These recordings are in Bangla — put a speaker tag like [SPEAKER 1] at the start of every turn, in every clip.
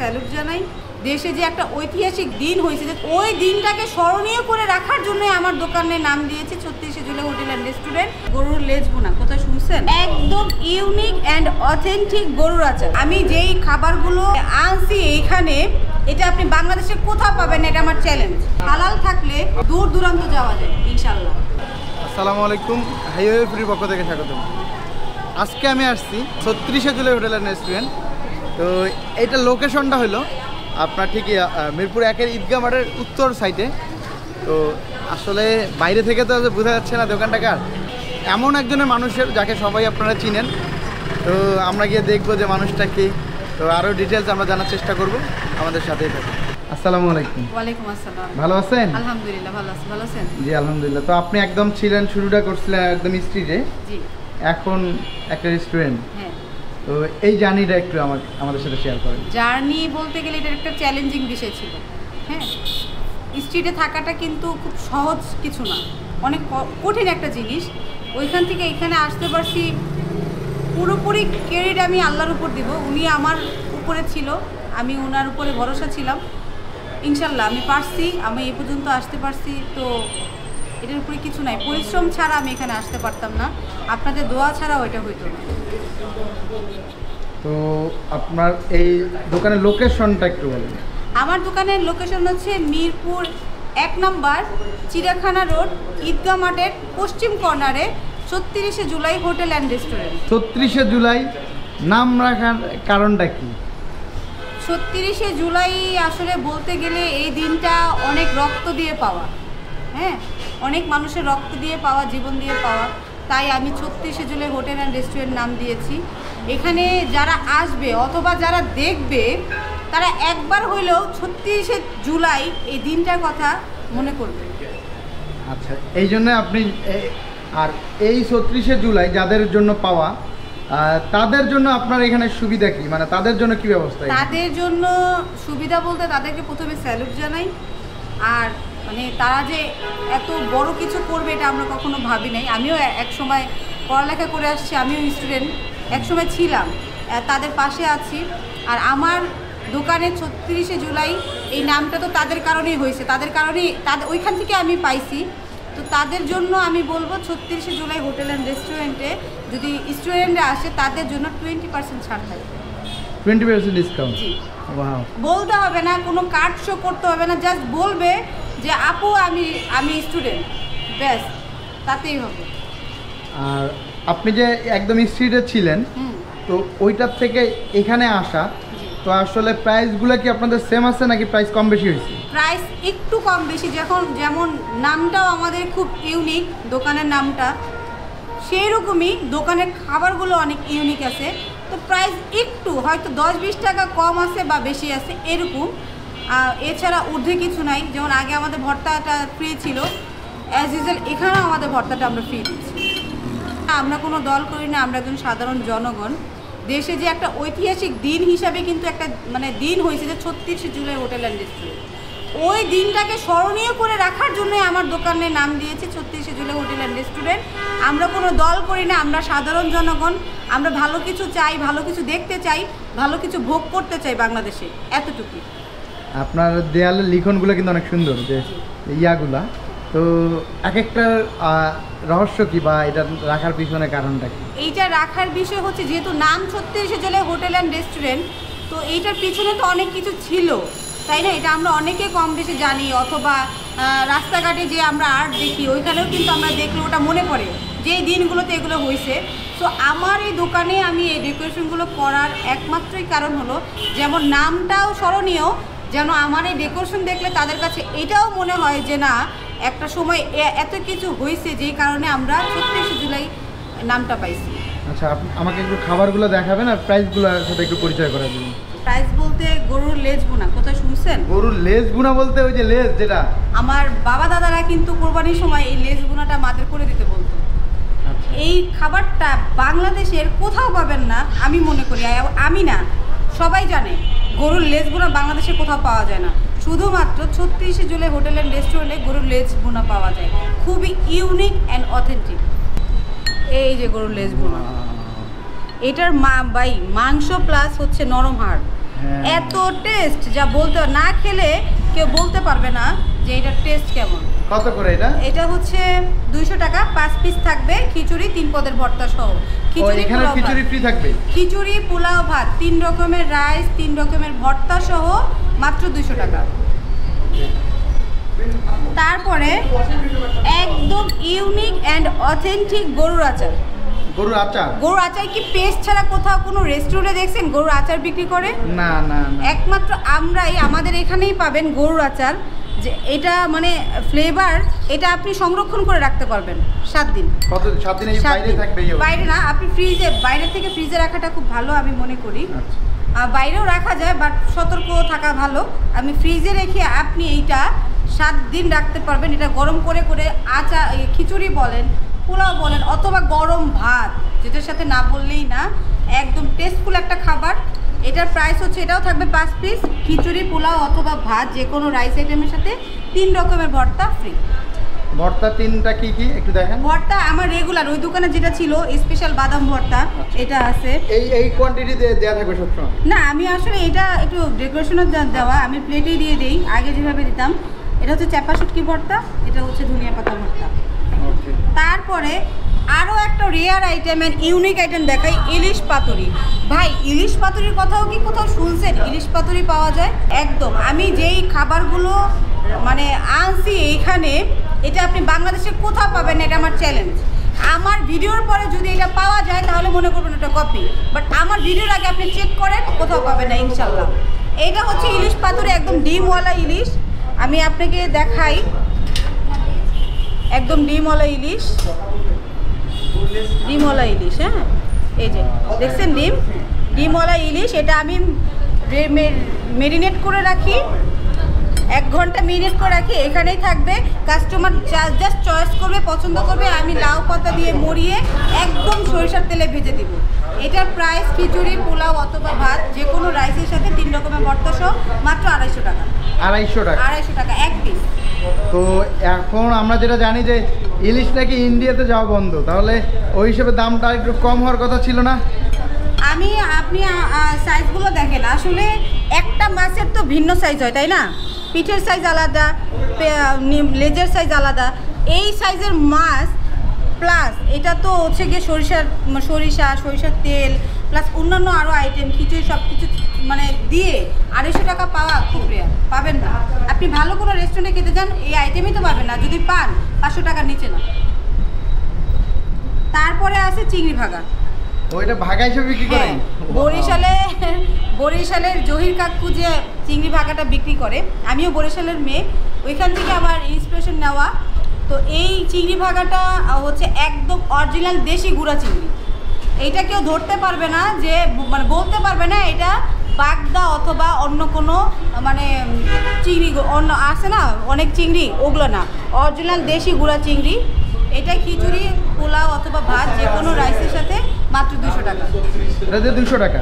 [SPEAKER 1] স্যালুট জানাই। দেশে যে একটা ঐতিহাসিক দিন হয়েছে, যে ওই দিনটাকে স্মরণীয় করে রাখার জন্যই আমার দোকানের নাম দিয়েছে 36শে জুলাই হোটেল অ্যান্ড রেস্টুরেন্ট। গরুর লেজ ভুনা, কোথায় শুনছেন? একদম ইউনিক অ্যান্ড অথেন্টিক গরুর আচার। আমি যেই খাবারগুলো আনছি এইখানে, এটা আপনি বাংলাদেশে কোথাও পাবেন না, এটা আমার চ্যালেঞ্জ। হালাল থাকলে দূর দূরান্ত যাওয়া যায় ইনশাল্লাহ।
[SPEAKER 2] আসসালামু আলাইকুম, হাইওয়ে ফ্রির পক্ষ থেকে স্বাগতম। আজকে আমি আসছি 36শে জুলাই হোটেল অ্যান্ড রেস্টুরেন্ট। তো এইটার লোকেশনটা হলো আপনার ঠিকই মিরপুর 1-এর ঈদগাহ মাঠের উত্তর সাইডে। তো আসলে বাইরে থেকে তো বোঝা যাচ্ছে না দোকানটা কার, এমন একজনের মানুষের যাকে সবাই আপনারা চিনেন। তো আমরা গিয়ে দেখবো যে মানুষটা কি, তো আরও ডিটেলস আমরা জানার চেষ্টা করব, আমাদের সাথেই থাকুন। আসসালামু আলাইকুম।
[SPEAKER 1] ওয়ালাইকুম আসসালাম।
[SPEAKER 2] ভালো আছেন?
[SPEAKER 1] আলহামদুলিল্লাহ ভালো আছি। ভালো আছেন?
[SPEAKER 2] জি আলহামদুলিল্লাহ। তো আপনি একদম ছিলেন, শুরুটা করছিলেন একদম স্ট্রিটে,
[SPEAKER 1] জি
[SPEAKER 2] এখন একটা রেস্টুরেন্ট।
[SPEAKER 1] হ্যাঁ,
[SPEAKER 2] তো এই জার্নিটা একটু আমাদের সাথে শেয়ার করেন।
[SPEAKER 1] জার্নি বলতে গেলে এটা একটা চ্যালেঞ্জিং বিষয় ছিল। হ্যাঁ, স্ট্রিটে থাকাটা কিন্তু খুব সহজ কিছু না, অনেক কঠিন একটা জিনিস। ওইখান থেকে এখানে আসতে পারছি, পুরোপুরি ক্রেডিট আমি আল্লাহর উপর দিব। উনি আমার উপরে ছিল, আমি ওনার উপরে ভরসা ছিলাম। ইনশাল্লাহ আমি পারছি, আমি এই পর্যন্ত আসতে পারছি। তো এটার উপরে কিছু নাই, পরিশ্রম ছাড়া আমি এখানে আসতে পারতাম না, আপনাদের দোয়া ছাড়াও এটা হইতো না।
[SPEAKER 2] তো আপনার এই দোকানের লোকেশনটা একটু বলেন।
[SPEAKER 1] আমার দোকানের লোকেশন হচ্ছে মিরপুর 1 নম্বর চিড়িয়াখানা রোড, ঈদগাহ মাঠের পশ্চিম কর্নারে 36শে জুলাই হোটেল অ্যান্ড রেস্টুরেন্ট।
[SPEAKER 2] 36শে জুলাই নাম রাখার কারণটা কি?
[SPEAKER 1] 36শে জুলাই আসলে বলতে গেলে এই দিনটা অনেক রক্ত দিয়ে পাওয়া, হ্যাঁ, অনেক মানুষের রক্ত দিয়ে পাওয়া, জীবন দিয়ে পাওয়া। তাই আমি 36শে জুলাই হোটেল অ্যান্ড রেস্টুরেন্ট নাম দিয়েছি। এখানে যারা আসবে অথবা যারা দেখবে, তারা একবার হইলেও 36শে জুলাই এই দিনটার কথা মনে করবে।
[SPEAKER 2] আচ্ছা, এই জন্য আপনি আর এই 36শে জুলাই যাদের জন্য পাওয়া, তাদের জন্য আপনার এখানে সুবিধা কি, মানে তাদের জন্য কি ব্যবস্থা?
[SPEAKER 1] তাদের জন্য সুবিধা বলতে তাদেরকে প্রথমে স্যালুট জানাই। আর মানে তারা যে এত বড় কিছু করবে এটা আমরা কখনো ভাবি নাই। আমিও এক সময় পড়ালেখা করে আসছি, আমিও স্টুডেন্ট এক সময় ছিলাম, তাদের পাশে আছি। আর আমার দোকানে 36শে জুলাই এই নামটা তো তাদের কারণেই হয়েছে, তাদের কারণেই, তাদের ওইখান থেকে আমি পাইছি। তো তাদের জন্য আমি বলবো 36শে জুলাই হোটেল অ্যান্ড রেস্টুরেন্টে যদি স্টুডেন্টরা আসে তাদের জন্য 20% ছাড় থাকবে।
[SPEAKER 2] 20% ডিসকাউন্ট?
[SPEAKER 1] জি।
[SPEAKER 2] ওয়াও।
[SPEAKER 1] বলতে হবে না, কোনো কার্ড শো করতে হবে না, জাস্ট বলবে যে আপু আমি স্টুডেন্ট, ব্যাস, তাতেই হবে।
[SPEAKER 2] আর আপনি যে একদম স্ট্রিটে ছিলেন, তো ওইটার থেকে এখানে আসা, তো আসলে প্রাইসগুলো কি আপনাদের সেম আছে নাকি প্রাইস কম বেশি হয়েছে?
[SPEAKER 1] প্রাইস একটু কম বেশি, যেমন নামটাও আমাদের খুব ইউনিক, দোকানের নামটা সেই রকমই দোকানের খাবারগুলো অনেক ইউনিক আছে। তো প্রাইস একটু হয়তো 10-20 টাকা কম আছে বা বেশি আছে এরকম, এছাড়া ঊর্ধ্বে কিছু নাই। যেমন আগে আমাদের ভর্তাটা ফ্রি ছিল, অ্যাজ ইউজুয়াল এখানেও আমাদের ভর্তাটা আমরা ফ্রি দিচ্ছি। আমরা কোনো দল করি না, আমরা একজন সাধারণ জনগণ। দেশে যে একটা ঐতিহাসিক দিন হিসাবে কিন্তু একটা মানে দিন হয়েছে যে 36শে জুলাই হোটেল অ্যান্ড রেস্টুরেন্ট, ওই দিনটাকে স্মরণীয় করে রাখার জন্যই আমার দোকানের নাম দিয়েছে 36শে জুলাই হোটেল অ্যান্ড রেস্টুরেন্ট। আমরা কোনো দল করি না, আমরা সাধারণ জনগণ। আমরা ভালো কিছু চাই, ভালো কিছু দেখতে চাই, ভালো কিছু ভোগ করতে চাই বাংলাদেশে, এতটুকুই।
[SPEAKER 2] আপনার দেয়ালের লিখনগুলো কিন্তু অনেক সুন্দর, যে ইয়াগুলা। তো এক একটা রহস্য কি বা এটা রাখার পিছনে কারণটা কি?
[SPEAKER 1] এইটা রাখার বিষয় হচ্ছে যেহেতু নাম 36শে জুলাই হোটেল অ্যান্ড রেস্টুরেন্ট, তো এইটার পিছনে তো অনেক কিছু ছিল, তাই না? এটা আমরা অনেকে কম বেশি জানি, অথবা রাস্তাঘাটে যে আমরা আর্ট দেখি ওইখানেও কিন্তু আমরা দেখলে ওটা মনে পড়ে যে এই দিনগুলোতে এগুলো হয়েছে। তো আমার এই দোকানে আমি এই ডেকোরেশনগুলো করার একমাত্রই কারণ হলো যেমন নামটাও স্মরণীয়, যেন আমার এই ডেকোরেশন দেখলে তাদের কাছে এটাও মনে হয় যে না, একটা সময় এত কিছু হয়েছে যেই কারণে আমরা 36শে জুলাই নামটা পাইছি।
[SPEAKER 2] আচ্ছা, আমাকে একটু খাবারগুলো দেখাবেন আর প্রাইসগুলোর সাথে একটু পরিচয় করে দিন।
[SPEAKER 1] প্রাইস বলতে গরুর লেজ ভুনা, কোথায় শুনছেন?
[SPEAKER 2] গরুর লেজ ভুনা বলতে ওই যে লেজ, যেটা
[SPEAKER 1] আমার বাবা দাদারা কিন্তু কোরবানির সময় এই লেজ ভুনাটা মাদের করে দিতে বলতো। এই খাবারটা বাংলাদেশের কোথাও পাবেন না আমি মনে করি, আমি না, সবাই জানে গরুর লেজ ভুনা বাংলাদেশে কোথাও পাওয়া যায় না, শুধুমাত্র 36শে জুলাই হোটেল অ্যান্ড রেস্টুরেন্টে গরুর লেজ ভুনা পাওয়া যায়, খুবই ইউনিক অ্যান্ড অথেন্টিক। এই যে গরুর লেজ ভুনা, এটার মাংস প্লাস হচ্ছে নরম হাড়,
[SPEAKER 2] হ্যাঁ।
[SPEAKER 1] এত টেস্ট যা বলতে না খেলে কেউ বলতে পারবে না যে এটা টেস্ট কেমন।
[SPEAKER 2] কত করে এটা?
[SPEAKER 1] এটা হচ্ছে 200 টাকা, 5 পিস থাকবে, খিচুড়ি 3 পদের ভর্তা সহ।
[SPEAKER 2] এখানে খিচুড়ি ফ্রি থাকবে?
[SPEAKER 1] খিচুড়ি, পোলাও, ভাত, 3 রকমের রাইস, 3 রকমের ভর্তা সহ মাত্র 200 টাকা। তারপরে একদম ইউনিক অ্যান্ড অথেন্টিক গরুর আচার।
[SPEAKER 2] গরুর আচার? গরুর আচার
[SPEAKER 1] কি পেস্ট ছাড়া কোথাও কোনো রেস্টুরেন্টে দেখছেন গরুর আচার বিক্রি করে?
[SPEAKER 2] না না,
[SPEAKER 1] একমাত্র আমরাই আমাদের এখানেই পাবেন গরুর আচার। যে এটা মানে ফ্লেভার, এটা আপনি সংরক্ষণ করে রাখতে পারবেন 7 দিন।
[SPEAKER 2] কত 7 দিন? এই বাইরে থাকবে?
[SPEAKER 1] বাইরে না, আপনি ফ্রিজে, বাইরে থেকে ফ্রিজে রাখাটা খুব ভালো আমি মনে করি। বাইরেও রাখা যায়, বাট সতর্ক থাকা ভালো। আমি ফ্রিজে রেখে আপনি এইটা 7 দিন রাখতে পারবেন। এটা গরম করে করে আচার, খিচুড়ি বলেন, পোলাও বলেন, অথবা গরম ভাত, যেটার সাথে না বললেই না, একদম টেস্টফুল একটা খাবার। এটার প্রাইস হচ্ছে, এটাও থাকবে 5 পিস, খিচুড়ি, পোলাও অথবা ভাত, যে কোনো রাইস আইটেমের সাথে 3 রকমের ভর্তা ফ্রি।
[SPEAKER 2] ভর্তা 3টা কি কি একটু দেখেন?
[SPEAKER 1] ভর্তা আমার রেগুলার ওই দোকানে যেটা ছিল, স্পেশাল বাদাম ভর্তা, এটা আছে।
[SPEAKER 2] এই কোয়ান্টিটি দেওয়া থাকবে সবসময়? না,
[SPEAKER 1] আমি আসলে এটা একটু ডেকোরেশনের দেওয়া, আমি প্লেটেই দিয়ে দিই, আগে যেভাবে দিতাম। এটা হচ্ছে চাপা শুটকি ভর্তা, এটা হচ্ছে ধনিয়া পাতা ভর্তা। তারপরে আরও একটা rare item and unique item দেখাই, ইলিশ পাতুরি। ভাই, ইলিশ পাতুরির কথাও কি কোথাও শুনছেন? ইলিশ পাতুরি পাওয়া যায় একদম। আমি যেই খাবারগুলো মানে আনছি এইখানে, এটা আপনি বাংলাদেশে কোথাও পাবেন না, এটা আমার চ্যালেঞ্জ। আমার ভিডিওর পরে যদি এটা পাওয়া যায় তাহলে মনে করবেন এটা কপি, বাট আমার ভিডিওর আগে আপনি চেক করেন, কোথাও পাবেন না ইনশাল্লাহ। এটা হচ্ছে ইলিশ পাতুরি, একদম ডিমওয়ালা ইলিশ। আমি আপনাকে দেখাই, একদম ডিমওয়ালা ইলিশ, ডিমওয়ালা ইলিশ। হ্যাঁ, এই যে দেখছেন ডিমওয়ালা ইলিশ। এটা আমি মেরিনেট করে রাখি, 1 ঘন্টা মেরিনেট করে রাখি, এখানেই থাকবে। কাস্টমার জাস্ট চয়েস করবে, পছন্দ করবে, আমি লাউ পাতা দিয়ে মরিয়ে একদম সরিষার তেলে ভেজে দিব। এটার প্রাইস খিচুড়ি, পোলাও অথবা ভাত, যে কোনো রাইসের সাথে 3 রকমের ভর্তা সহ মাত্র 250 টাকা।
[SPEAKER 2] 250 টাকা? 250
[SPEAKER 1] টাকা 1 পিস।
[SPEAKER 2] তো এখন আমরা যেটা জানি যে ইলিশ নাকি ইন্ডিয়াতে যাওয়া বন্ধ, তাহলে ওই হিসেবে দামটা একটু কম হওয়ার কথা ছিল না?
[SPEAKER 1] আপনি সাইজগুলো দেখেন, আসলে একটা মাছের তো ভিন্ন সাইজ হয়, তাই না? পিঠের সাইজ আলাদা, লেজের সাইজ আলাদা। এই সাইজের মাছ প্লাস এটা তো হচ্ছে গিয়ে সরিষার তেল প্লাস অন্যান্য আরও আইটেম, খিচুড়ি, সব কিছু মানে দিয়ে 250 টাকা পাওয়া খুব রেয়ার, পাবেন না। আপনি ভালো কোনো রেস্টুরেন্টে খেতে যান, এই আইটেমই তো পাবেন না, যদি পান 500 টাকার নিচে না। তারপরে আছে চিংড়ি ভাগা।
[SPEAKER 2] ওইটা ভাগা হিসেবে বিক্রি করেন?
[SPEAKER 1] বরিশালের জহির কাকু যে চিংড়ি ভাগাটা বিক্রি করে, আমিও বরিশালের মেয়ে, ওইখান থেকে আমার ইন্সপিরেশন নেওয়া। তো এই চিংড়ি ভাগাটা হচ্ছে একদম অরিজিনাল দেশি গুঁড়া চিংড়ি। এইটা কেউ ধরতে পারবে না, যে মানে বলতে পারবে না এটা বাগদা অথবা অন্য কোনো মানে চিংড়ি, অন্য আছে না অনেক চিংড়ি, ওগুলো না, অরিজিনাল দেশি গুঁড়া চিংড়ি। এটা খিচুড়ি, পোলাও অথবা ভাত, যে কোনো রাইসের সাথে মাত্র 200 টাকা।
[SPEAKER 2] এটাতে 200 টাকা?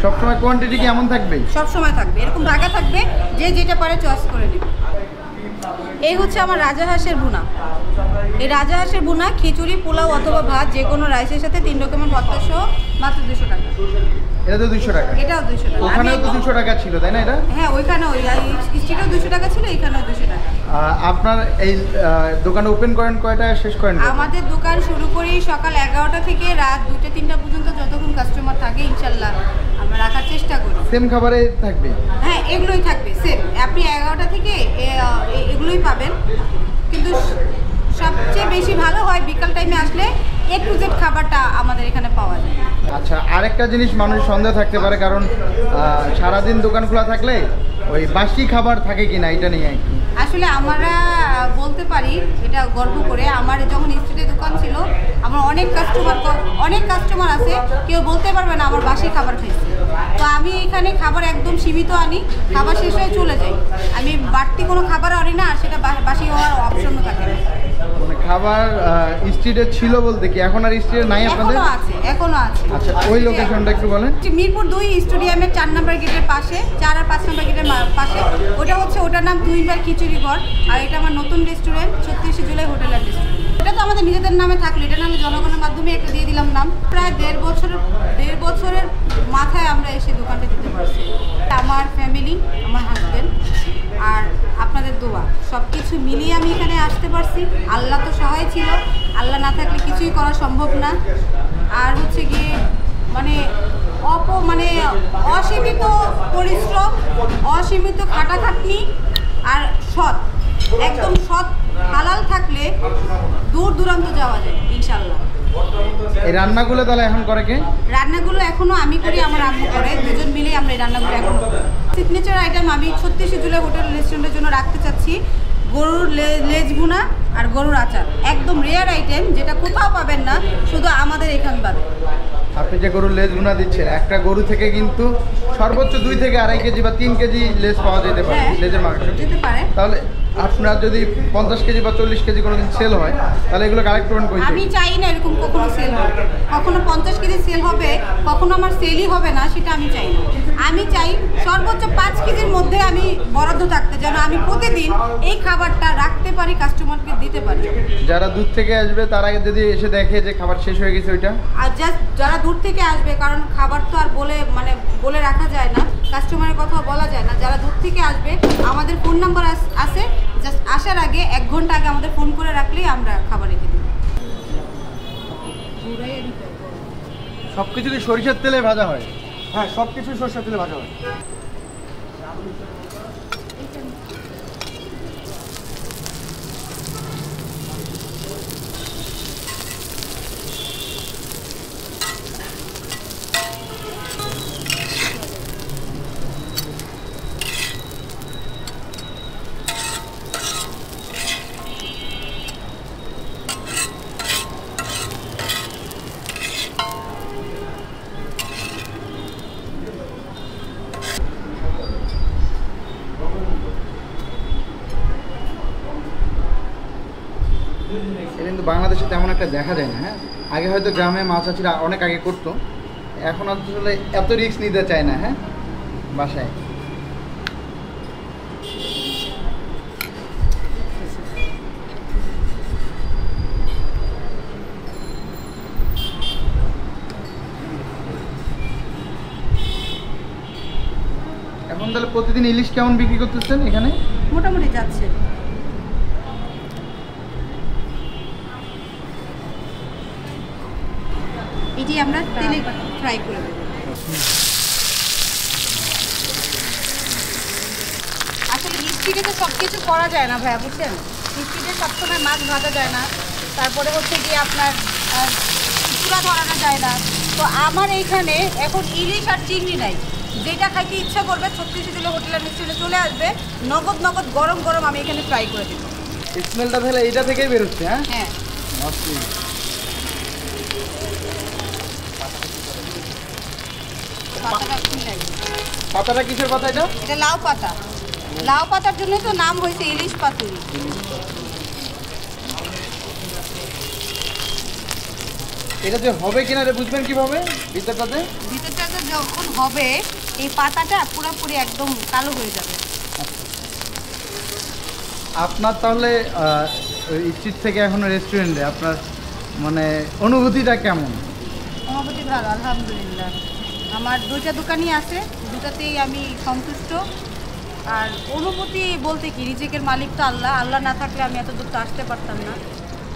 [SPEAKER 2] সবসময় কোয়ান্টিটি কি এমন থাকবে?
[SPEAKER 1] সবসময় থাকবে, এরকম ভাগা থাকবে, যে যেটা পারে চয়েস করে নেবে। এই হচ্ছে আমার রাজাহাঁসের ভুনা। এই রাজাহাঁসের ভুনা, খিচুড়ি, পোলাও অথবা ভাত, যে কোনো রাইসের সাথে 3 রকমের ভর্তা সহ মাত্র 200 টাকা।
[SPEAKER 2] এটা তো 200 টাকা?
[SPEAKER 1] এটাও 200 টাকা।
[SPEAKER 2] ওখানেও তো 200 টাকা ছিল, তাই না? এটা
[SPEAKER 1] হ্যাঁ, ওইখানেও স্ট্রিটেও 200 টাকা ছিল, এখানেও 200 টাকা।
[SPEAKER 2] আপনার এই দোকান ওপেন করেন কয়টায়, শেষ করেন?
[SPEAKER 1] আমাদের দোকান শুরু করি সকাল 11টা থেকে রাত 2টা-3টা পর্যন্ত, যতক্ষণ কাস্টমার থাকে ইনশাল্লাহ আমরা রাখার চেষ্টা করি।
[SPEAKER 2] সেম খাবারে থাকবে? হ্যাঁ,
[SPEAKER 1] এগুলোই থাকবে সেম। আপনি 11টা থেকে এগুলোই পাবেন, কিন্তু সবচেয়ে বেশি ভালো হয় বিকাল টাইমে আসলে A to Z খাবারটা আমাদের এখানে পাওয়া যায়।
[SPEAKER 2] আচ্ছা, আরেকটা জিনিস মানুষ সন্দেহ থাকতে পারে, কারণ সারাদিন দোকান খোলা থাকলে ওই বাসি খাবার থাকে কিনা, এটা নিয়ে একটু।
[SPEAKER 1] আসলে আমরা বলতে পারি এটা গর্ব করে, আমার যখন স্ট্রিটে দোকান ছিল, আমার অনেক কাস্টমার আছে, কেউ বলতে পারবে না আমার বাসি খাবার খাইছে। তো আমি এখানে খাবার একদম সীমিত আনি, খাবার শেষ হয়ে চলে যাই। আমি বাড়তি কোনো খাবার আনি না, আর সেটা বাসি হওয়ার অপশনও থাকে না।
[SPEAKER 2] মানে খাবার স্ট্রিটে ছিল বলতে কি এখন আর স্ট্রিটে নাই আপনাদের?
[SPEAKER 1] এখনো আছে।
[SPEAKER 2] আচ্ছা, ওই লোকেশনটা একটু বলেন।
[SPEAKER 1] মিরপুর 2 স্টেডিয়ামের 4 নম্বর গেটের পাশে, 4 আর 5 নম্বর গেটের পাশে। ওটার নাম 2 বার খিচুড়ি ঘর। আর এটা আমার নতুন restaurant 36 July hotel and restaurant. এটা এটা তো আমাদের নিজেদের নামে থাকলো, এটা নাহলে জনগণের মাধ্যমে একটা দিয়ে দিলাম নাম। প্রায় দেড় বছরের মাথায় আমরা এসে দোকানটা দিতে পারছি। আমার ফ্যামিলি, আমার হাজব্যান্ড আর আপনাদের দোয়া সব কিছু মিলিয়ে আমি এখানে আসতে পারছি। আল্লাহ তো সহায় ছিল, আল্লাহ না থাকলে কিছুই করা সম্ভব না। আর হচ্ছে গিয়ে মানে অসীমিত পরিশ্রম, অসীমিত খাটাখাটনি আর সৎ, একদম সৎ হালাল থাকলে দূর দূরান্ত যাওয়া যায় ইনশাল্লাহ।
[SPEAKER 2] এই রান্নাগুলো তাহলে এখন করে কে?
[SPEAKER 1] রান্নাগুলো এখনো আমি করি, আমার আম্মু করে, দুজন মিলেই আমরা এই রান্নাগুলো এখন করি। সিগনেচার আইটেম আমি 36 জুলাই হোটেল রেস্টুরেন্টের জন্য রাখতে চাচ্ছি গরুর লেজ ভুনা আর গরুর আচার, একদম রেয়ার আইটেম, যেটা কোথাও পাবেন না, শুধু আমাদের এখানে পাবেন।
[SPEAKER 2] আপনি যে গরুর লেজ ভুনা দিচ্ছেন, একটা গরু থেকে কিন্তু সর্বোচ্চ 2 থেকে 2.5 কেজি বা 3 কেজি লেজ পাওয়া যেতে পারে, লেজের মাংস
[SPEAKER 1] যেতে পারে।
[SPEAKER 2] তাহলে আপনার যদি 50 কেজি বা 40 কেজি কোনোদিন সেল হয়, তাহলে এগুলো কালেক্ট করবেন কই?
[SPEAKER 1] আমি চাই না এরকম কখনো সেল হবে, কখনো 50 কেজি সেল হবে, কখনো আমার সেলই হবে না, সেটা আমি চাই না। আমি চাই সর্বোচ্চ 5 কেজির মধ্যে আমি বরাদ্দ থাকতে, যেন আমি প্রতিদিন এই খাবারটা রাখতে পারি, কাস্টমারকে দিতে পারি।
[SPEAKER 2] যারা দূর থেকে আসবে তারা যদি এসে দেখে যে খাবার শেষ হয়ে গেছে ওইটা,
[SPEAKER 1] আর জাস্ট যারা দূর থেকে আসবে, কারণ খাবার তো আর বলে রাখা যায় না, কাস্টমারের কথা বলা যায় না। যারা দূর থেকে আসবে, আমাদের ফোন নাম্বার আছে, জাস্ট আসার আগে 1 ঘন্টা আগে আমাদের ফোন করে রাখলেই আমরা খাবার রেখে দিই।
[SPEAKER 2] সব কিছু কি সরিষার তেলে ভাজা হয়?
[SPEAKER 3] হ্যাঁ, সব কিছু সরষের তেলে ভাজা হয়।
[SPEAKER 2] এটা কিন্তু বাংলাদেশে তেমন একটা দেখা যায় না। হ্যাঁ, আগে হয়তো গ্রামে মাছ চাষিরা অনেক আগে করতো, এখন আসলে এত রিস্ক নিতে চায় না। হ্যাঁ, বাসায় এখন তাহলে প্রতিদিন ইলিশ কেমন বিক্রি করতেছেন এখানে?
[SPEAKER 1] মোটামুটি যাচ্ছে। এটি আমরা তেলে ফ্রাই করে দেব। আসলে স্টিকে তো সব কিছু করা যায় না ভাইয়া, বুঝছেন? স্টিকে সবসময় মাছ ভাজা যায় না, তারপরে হচ্ছে গিয়ে আপনার চূড়া ধরানো যায় না। তো আমার এইখানে এখন ইলিশ আর চিংড়ি নাই, যেটা খাইতে ইচ্ছা করবে 36 জুলাই হোটেলের রেস্টুরেন্টে চলে আসবে, নগদ গরম গরম আমি এখানে ফ্রাই করে দেবো।
[SPEAKER 2] স্মেলটা তাহলে এইটা থেকেই বেরোচ্ছে? হ্যাঁ
[SPEAKER 1] হ্যাঁ, পাতাটা কি লাগবে?
[SPEAKER 2] পাতাটা কিসের পাতা এটা?
[SPEAKER 1] এটা লাউ পাতা। লাউ পাতার জন্য তো নাম হয়েছে ইলিশ পাতুরি।
[SPEAKER 2] এটা যে হবে কিনা এটা বুঝবেন কিভাবে? ভিতরটাতে
[SPEAKER 1] যখন হবে এই পাতাটা পুরোপুরি একদম কালো হয়ে যাবে।
[SPEAKER 2] আপনার তাহলে স্ট্রিট থেকে এখনো রেস্টুরেন্টে আপনার মানে অনুভূতিটা কেমন?
[SPEAKER 1] অনুভূতি ভালো, আলহামদুলিল্লাহ। আমার 2টা দোকানই আছে, 2টাতেই আমি সন্তুষ্ট। আর অনুভূতি বলতে কি, রিজিকের মালিক তো আল্লাহ, আল্লাহ না থাকলে আমি এত দূর তো আসতে পারতাম না।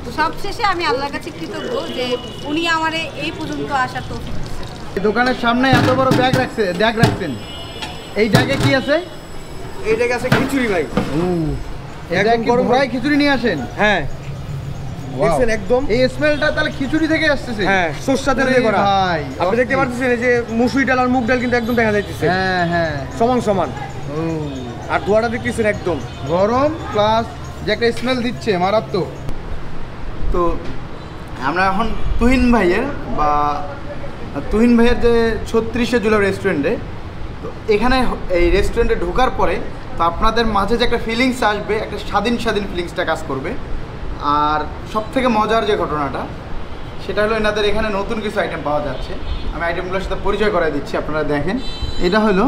[SPEAKER 1] তো সবশেষে আমি আল্লাহর কাছে কৃতজ্ঞ যে উনি আমারে এই পর্যন্ত আসার তৌফিক দিয়েছেন।
[SPEAKER 2] এই দোকানের সামনে এত বড় ব্যাগ রাখছেন, এই ব্যাগে কি আছে?
[SPEAKER 3] এইটাকে আছে খিচুড়ি ভাই।
[SPEAKER 2] এটা কি ভরাই খিচুড়ি নিয়ে আসেন?
[SPEAKER 3] হ্যাঁ, দেখছেন একদম
[SPEAKER 2] এই স্মেলটা তাহলে খিচুড়ি থেকে আসতেছে?
[SPEAKER 3] হ্যাঁ, সরষা তেল দিয়ে করা
[SPEAKER 2] ভাই।
[SPEAKER 3] আপনি দেখতে পাচ্ছেন এই যে মুসুরি ডাল আর মুগ ডাল কিন্তু একদম দেখা যাইতেছে।
[SPEAKER 2] হ্যাঁ হ্যাঁ,
[SPEAKER 3] সমান সমান।
[SPEAKER 2] ও,
[SPEAKER 3] আর ধোয়াটা দেখতেছেন একদম
[SPEAKER 2] গরম প্লাস যে একটা স্মেল দিচ্ছে মারাত্মক। তো আমরা এখন তুহিন ভাইয়ের যে 36 জুলাই রেস্টুরেন্টে, তো এখানে এই রেস্টুরেন্টে ঢোকার পরে তো আপনাদের মাঝে যে একটা ফিলিংস আসবে, একটা স্বাধীন ফিলিংসটা কাজ করবে। আর সবথেকে মজার যে ঘটনাটা সেটা হলো এনাদের এখানে নতুন কিছু আইটেম পাওয়া যাচ্ছে। আমি আইটেমগুলোর সাথে পরিচয় করাই দিচ্ছি, আপনারা দেখেন। এটা হলো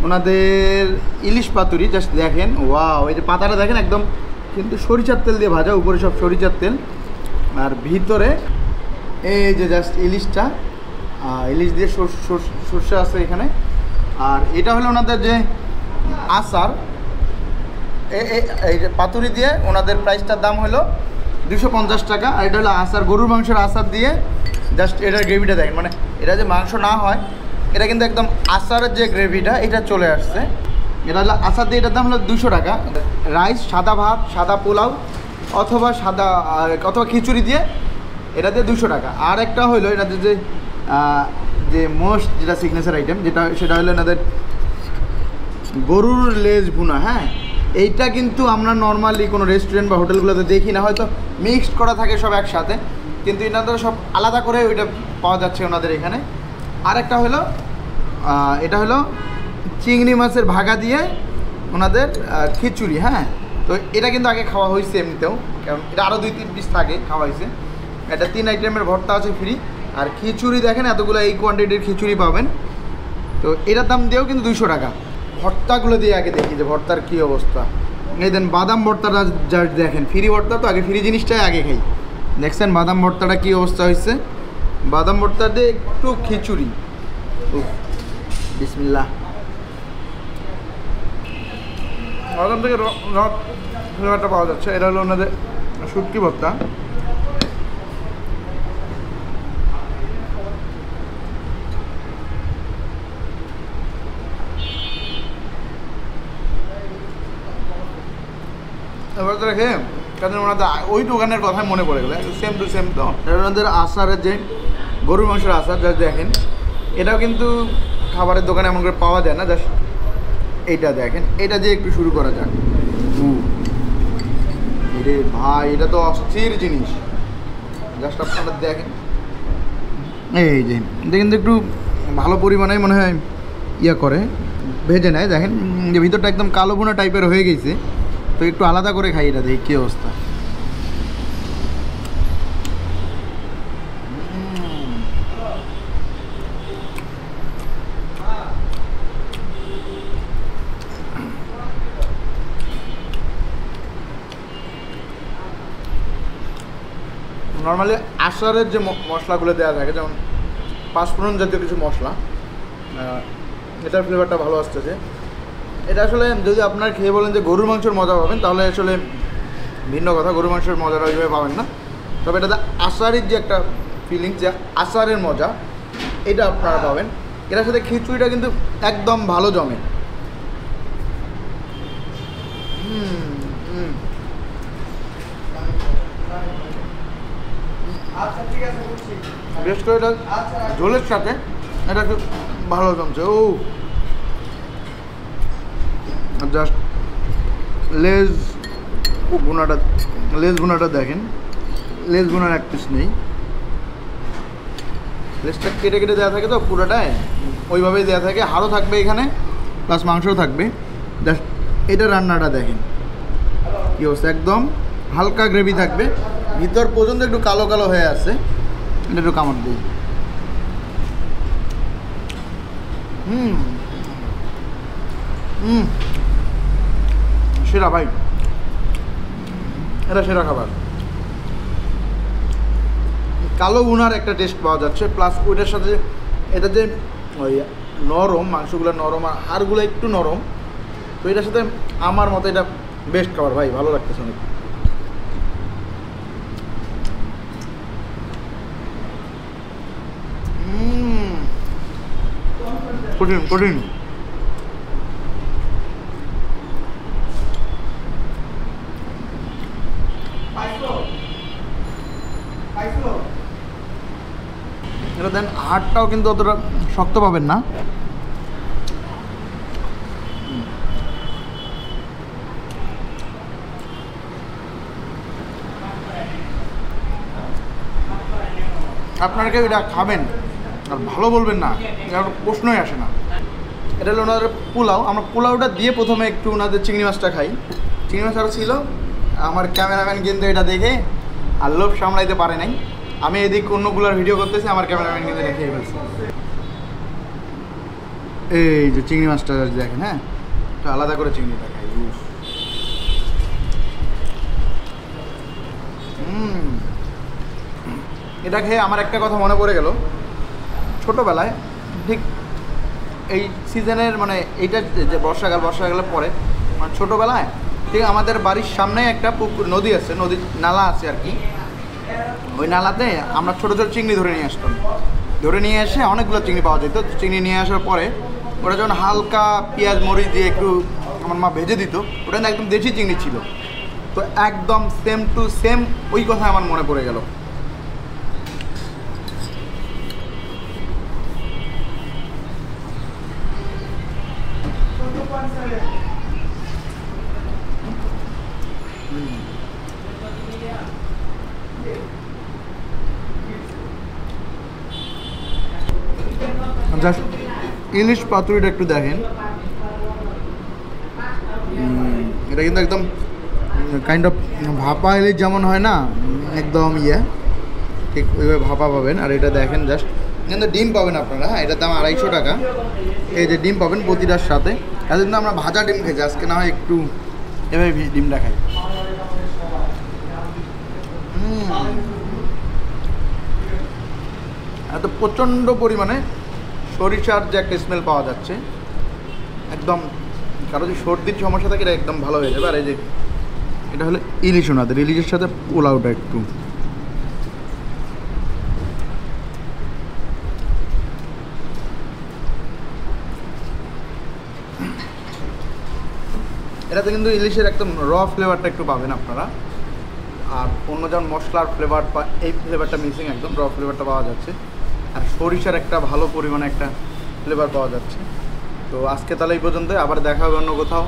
[SPEAKER 2] ওনাদের ইলিশ পাতুরি, জাস্ট দেখেন। ওয়াও, এই যে পাতাটা দেখেন একদম কিন্তু সরিষার তেল দিয়ে ভাজা, উপরে সব সরিষার তেল, আর ভিতরে এই যে জাস্ট ইলিশটা, ইলিশ দিয়ে সর্ষে আছে এখানে। আর এটা হলো ওনাদের যে আচার, এই যে পাতুরি দিয়ে ওনাদের প্রাইসটার দাম হলো 250 টাকা। আর এটা হলো আচার, গরুর মাংসের আচার দিয়ে জাস্ট এটার গ্রেভিটা দেখেন, মানে এটা যে মাংস না হয়, এটা কিন্তু একদম আচারের যে গ্রেভিটা এটা চলে আসছে। এটা হলো আচার দিয়ে, এটার দাম হলো 200 টাকা। রাইস, সাদা ভাত, সাদা পোলাও অথবা খিচুড়ি দিয়ে এটা দিয়ে 200 টাকা। আর একটা হলো এটাতে যে মোস্ট যেটা সিগনেচার আইটেম সেটা হলো এনাদের গরুর লেজ ভুনা। হ্যাঁ, এইটা কিন্তু আমরা নর্মালি কোনো রেস্টুরেন্ট বা হোটেলগুলোতে দেখি না, হয়তো মিক্সড করা থাকে সব একসাথে, কিন্তু এনাদের সব আলাদা করে ওইটা পাওয়া যাচ্ছে ওনাদের এখানে। আর একটা হলো এটা হলো চিংড়ি মাছের ভাগা দিয়ে ওনাদের খিচুড়ি। হ্যাঁ, তো এটা কিন্তু আগে খাওয়া হয়েছে এমনিতেও, কারণ এটা আরও 2-3 পিস থাকে, খাওয়া হয়েছে। এটা 3 আইটেমের ভর্তা আছে ফ্রি। আর খিচুড়ি দেখেন এতগুলো এই কোয়ান্টিটির খিচুড়ি পাবেন, তো এটার দাম দিয়েও কিন্তু 200 টাকা। ভর্তাগুলো দিয়ে আগে দেখি যে ভর্তার কী অবস্থা। এই দেন বাদাম ভর্তাটা যা দেখেন, ফ্রি ভর্তা তো আগে ফ্রি জিনিসটাই আগে খাই। দেখছেন বাদাম ভর্তাটা কী অবস্থা হয়েছে? বাদাম ভর্তা দিয়ে একটু খিচুড়ি, বিসমিল্লাহ। বাদাম থেকে ফ্লেভারটা পাওয়া যাচ্ছে। এটা হলো ওনাদের শুটকি ভর্তা। এবার তো রেখে কারণ ওনাদের ওই দোকানের কথাই মনে পড়ে গেলো, সেম টু সেম। তো ওনাদের আচারের যে গরুর মাংসের আচার যা দেখেন, এটাও কিন্তু খাবারের দোকানে এমন করে পাওয়া যায় না। জাস্ট এইটা দেখেন, এটা দিয়ে একটু শুরু করা যাক। রে ভাই, এটা তো অস্থির জিনিস। জাস্ট আপনারা দেখেন, এই যে এটা কিন্তু একটু ভালো পরিমাণে মনে হয় করে ভেজে নেয়। দেখেন যে ভিতরটা একদম কালো বোনা টাইপের হয়ে গেছে, তো একটু আলাদা করে খাই। এটা দেখি কী অবস্থা। নর্মালি আচারের যে মশলাগুলো দেওয়া থাকে, যেমন পাঁচফোড়ন জাতীয় কিছু মশলা, এটার ফ্লেভারটা ভালো আসতেছে। এটা আসলে যদি আপনার খেয়ে বলেন যে গরুর মাংসের মজা পাবেন, তাহলে আসলে ভিন্ন কথা, গরুর মাংসের মজাটা ওইভাবে পাবেন না। তবে এটাতে আচারের যে একটা ফিলিংস, যে আচারের মজা, এটা আপনারা পাবেন। এটার সাথে খিচুড়িটা কিন্তু একদম ভালো জমে। বিশেষ করে এটা ঝোলের সাথে এটা একটু ভালো জমছে। জাস্ট লেজ ভুনাটা দেখেন, লেজ ভুনার এক পিস নেই, লেজটা কেটে কেটে দেওয়া থাকে, তো পুরোটাই ওইভাবেই দেওয়া থাকে। হাড়ও থাকবে এখানে, প্লাস মাংসও থাকবে। জাস্ট এটা রান্নাটা দেখেন কী অবস্থা, একদম হালকা গ্রেভি থাকবে, ভিতর পর্যন্ত একটু কালো কালো হয়ে আছে। এটা একটু কামড় দিই। সেরা ভাই, এটা সেরা খাবার। কালো ভুনার একটা টেস্ট পাওয়া যাচ্ছে, প্লাস ওইটার সাথে এটা যে ওই নরম মাংসগুলো নরম, আর হাড়গুলো একটু নরম, তো এটার সাথে আমার মতে এটা বেস্ট খাবার ভাই, ভালো লাগতেছে অনেক। কঠিন কঠিন। এটা দেন হাড়টাও কিন্তু অতটা শক্ত পাবেন না। আপনারা কেউ এটা খাবেন আর ভালো বলবেন না, এটা প্রশ্নই আসে না। এটা হলো ওনাদের পোলাও। আমরা পোলাওটা দিয়ে প্রথমে একটু ওনাদের চিংড়ি মাছটা খাই। চিংড়ি মাছ আরও ছিল, আমার ক্যামেরাম্যান কিন্তু এটা দেখে আর লোভ সামলাইতে পারে নাই। আমি এদিক অন্যগুলোর ভিডিও করতেছি, আমার ক্যামেরাম্যান কিন্তু এটা খেয়ে ফেলছে। এই যে চিংড়ি মাছটা দেখেন, হ্যাঁ, একটু আলাদা করে চিংড়িটা খাই। এটা খেয়ে আমার একটা কথা মনে পড়ে গেল, ছোটোবেলায় ঠিক এই সিজনের মানে এইটা যে বর্ষাকালের পরে মানে ছোটোবেলায় ঠিক আমাদের বাড়ির সামনেই একটা পুকুর নদী আছে, নদীর নালা আছে আর কি। ওই নালাতে আমরা ছোটো ছোটো চিংড়ি ধরে নিয়ে আসতাম, ধরে নিয়ে এসে অনেকগুলো চিংড়ি পাওয়া যেত। চিংড়ি নিয়ে আসার পরে ওটা যখন হালকা পেঁয়াজ মরিচ দিয়ে একটু আমার মা ভেজে দিত, ওটা কিন্তু একদম দেশি চিংড়ি ছিল। তো একদম সেম টু সেম ওই কথা আমার মনে পড়ে গেল। জাস্ট ইলিশ পাতুরিটা একটু দেখেন, এটা কিন্তু একদম কাইন্ড অফ ভাপা ইলিশ যেমন হয় না, একদম ঠিক ওইভাবে ভাপা পাবেন। আর এটা দেখেন জাস্ট, কিন্তু ডিম পাবেন আপনারা, হ্যাঁ এটার দাম 250 টাকা। এই যে ডিম পাবেন প্রতিটার সাথে। এত কিন্তু আমরা ভাজা ডিম খেয়েছি, আজকে না হয় একটু এভাবে ডিমটা খাই। এত প্রচণ্ড পরিমাণে সরিষার যে একটা স্মেল পাওয়া যাচ্ছে, একদম কারো যদি সর্দির সমস্যা থাকে এটা একদম ভালো হয়ে যাবে। আর এই যে এটা হলো ইলিশ, ওনাদের ইলিশের সাথে পোলাওটা একটু এটাতে কিন্তু ইলিশের একদম র ফ্লেভারটা একটু পাবেন আপনারা। আর অন্য যেমন মশলার ফ্লেভার বা এই ফ্লেভারটা মিসিং, একদম র ফ্লেভারটা পাওয়া যাচ্ছে। আর সরিষার একটা ভালো পরিমাণে একটা ফ্লেভার পাওয়া যাচ্ছে। তো আজকে তাহলে এই পর্যন্ত, আবার দেখা হবে অন্য কোথাও।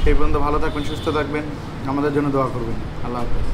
[SPEAKER 2] সেই পর্যন্ত ভালো থাকবেন, সুস্থ থাকবেন, আমাদের জন্য দোয়া করবেন। আল্লাহ হাফেজ।